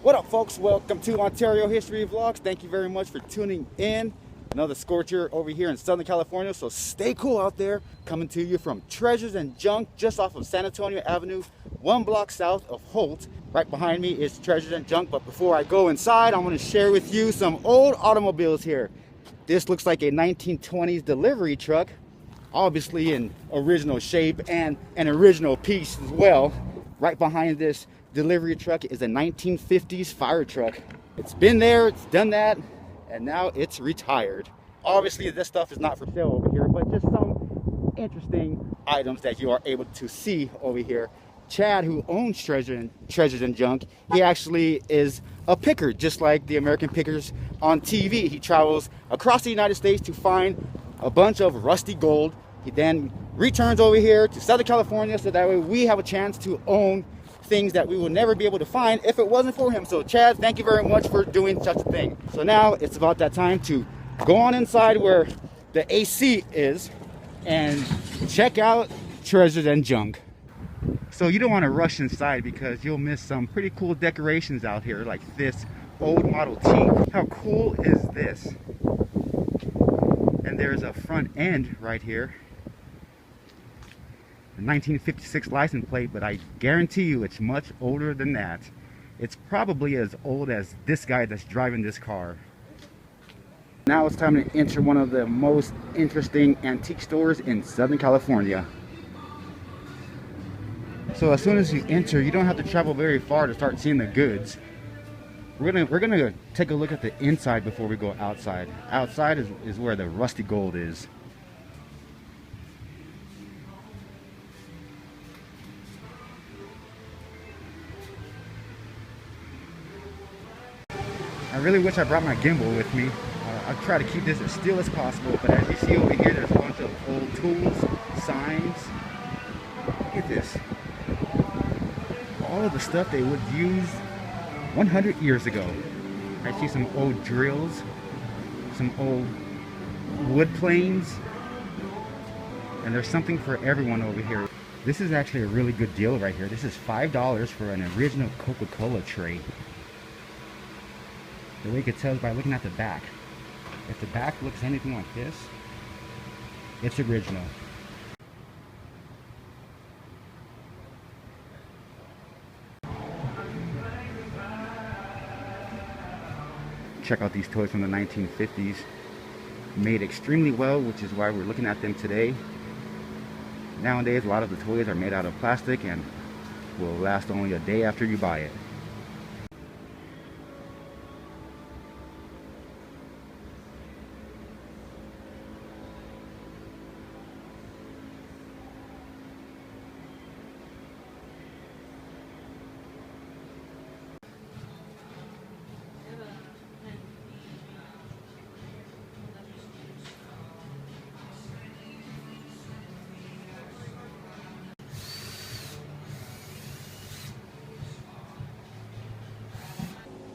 What up, folks? Welcome to Ontario History Vlogs. Thank you very much for tuning in. Another scorcher over here in Southern California, so stay cool out there. Coming to you from Treasures and Junk, just off of San Antonio Avenue, 1 block south of Holt. Right behind me is Treasures and Junk, but before I go inside, I want to share with you some old automobiles here. This looks like a 1920s delivery truck, obviously in original shape and an original piece as well. Right behind this delivery truck is a 1950s fire truck. It's been there, it's done that, and now it's retired. Obviously this stuff is not for sale over here, but just some interesting items that you are able to see over here. Chad, who owns Treasures and Junk, he actually is a picker, just like the American pickers on TV. He travels across the United States to find a bunch of rusty gold. He then returns over here to Southern California so that way we have a chance to own things that we will never be able to find if it wasn't for him. So Chad, thank you very much for doing such a thing. So now it's about that time to go on inside where the AC is and check out Treasures and Junk. So you don't want to rush inside because you'll miss some pretty cool decorations out here, like this old Model T. How cool is this? And there's a front end right here. 1956 license plate, but I guarantee you it's much older than that. It's probably as old as this guy that's driving this car. Now it's time to enter one of the most interesting antique stores in Southern California. So as soon as you enter, you don't have to travel very far to start seeing the goods. We're gonna take a look at the inside before we go outside. Outside is where the rusty gold is. I really wish I brought my gimbal with me. I'll try to keep this as still as possible, but as you see over here, there's a bunch of old tools, signs. Look at this. All of the stuff they would use 100 years ago. I see some old drills, some old wood planes, and there's something for everyone over here. This is actually a really good deal right here. This is $5 for an original Coca-Cola tray. The way you can tell is by looking at the back. If the back looks anything like this, it's original. Check out these toys from the 1950s. Made extremely well, which is why we're looking at them today. Nowadays, a lot of the toys are made out of plastic and will last only a day after you buy it.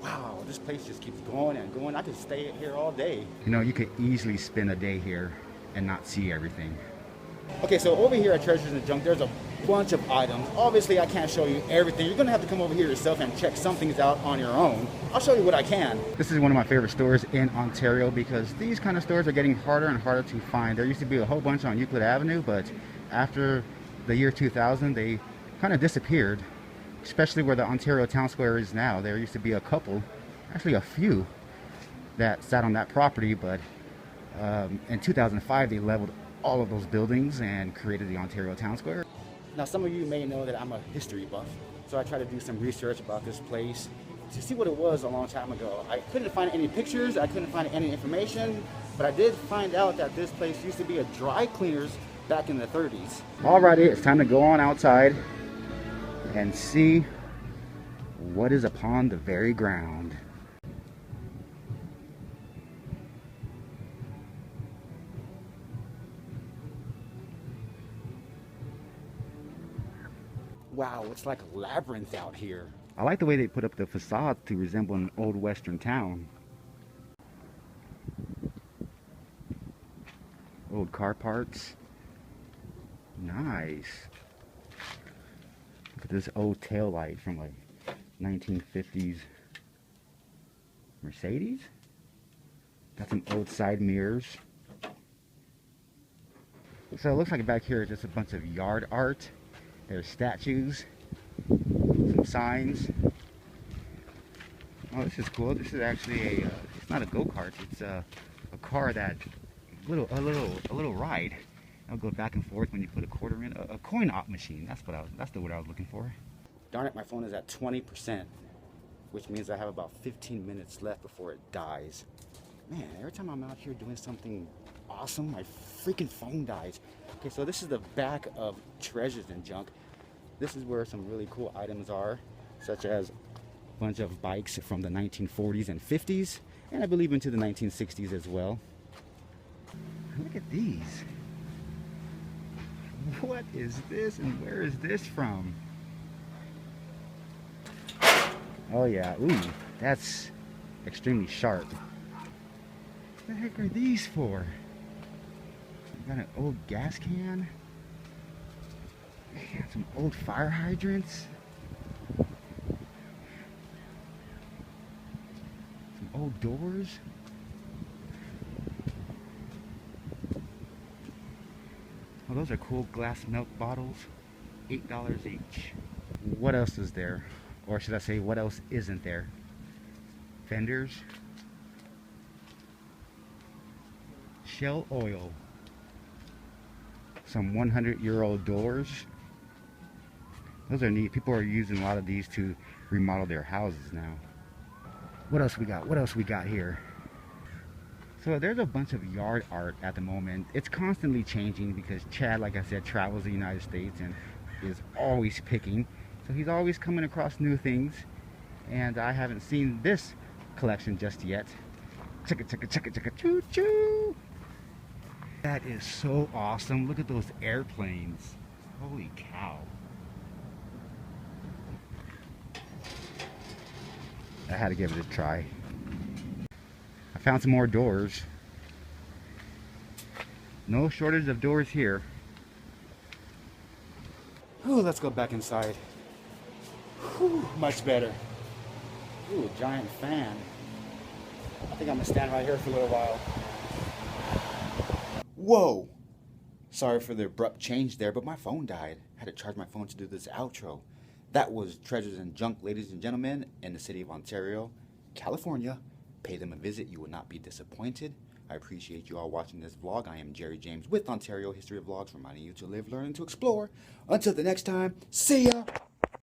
Wow, this place just keeps going and going. I could stay here all day. You know, you could easily spend a day here and not see everything. Okay, so over here at Treasures and Junk, there's a bunch of items. Obviously, I can't show you everything. You're gonna have to come over here yourself and check some things out on your own. I'll show you what I can. This is one of my favorite stores in Ontario because these kind of stores are getting harder and harder to find. There used to be a whole bunch on Euclid Avenue, but after the year 2000, they kind of disappeared. Especially where the Ontario Town Square is now. There used to be a couple, actually a few, that sat on that property, but in 2005 they leveled all of those buildings and created the Ontario Town Square. Now some of you may know that I'm a history buff, so I try to do some research about this place to see what it was a long time ago. I couldn't find any pictures, I couldn't find any information, but I did find out that this place used to be a dry cleaners back in the 30s. Alrighty, it's time to go on outside and see what is upon the very ground. Wow, it's like a labyrinth out here. I like the way they put up the facade to resemble an old western town. Old car parts. Nice. Look at this old tail light from like 1950s Mercedes. Got some old side mirrors. So it looks like back here is just a bunch of yard art. There's statues, some signs. Oh, this is cool. This is actually a, it's not a go-kart. It's a car that, a little ride. It'll go back and forth when you put a quarter in. A coin op machine. That's the word I was looking for. Darn it, my phone is at 20%, which means I have about 15 minutes left before it dies. Man, every time I'm out here doing something awesome, my freaking phone dies. Okay, so this is the back of Treasures and Junk. This is where some really cool items are, such as a bunch of bikes from the 1940s and 50s, and I believe into the 1960s as well. Look at these. What is this and where is this from? Oh yeah, ooh, that's extremely sharp. What the heck are these for? Got an old gas can. Got some old fire hydrants. Some old doors. Oh, those are cool glass milk bottles. $8 each. What else is there? Or should I say, what else isn't there? Fenders. Shell oil. Some 100-year-old doors. Those are neat. People are using a lot of these to remodel their houses now. What else we got? What else we got here? So there's a bunch of yard art at the moment. It's constantly changing because Chad, like I said, travels the United States and is always picking. So he's always coming across new things. And I haven't seen this collection just yet. Chicka chicka chicka chicka choo choo. That is so awesome. Look at those airplanes. Holy cow. I had to give it a try. I found some more doors. No shortage of doors here. Ooh, let's go back inside. Whew, much better. Ooh, giant fan. I think I'm gonna stand right here for a little while. Whoa! Sorry for the abrupt change there, but my phone died. I had to charge my phone to do this outro. That was Treasures and Junk, ladies and gentlemen, in the city of Ontario, California. Pay them a visit. You will not be disappointed. I appreciate you all watching this vlog. I am Jerry James with Ontario History of Vlogs, reminding you to live, learn, and to explore. Until the next time, see ya!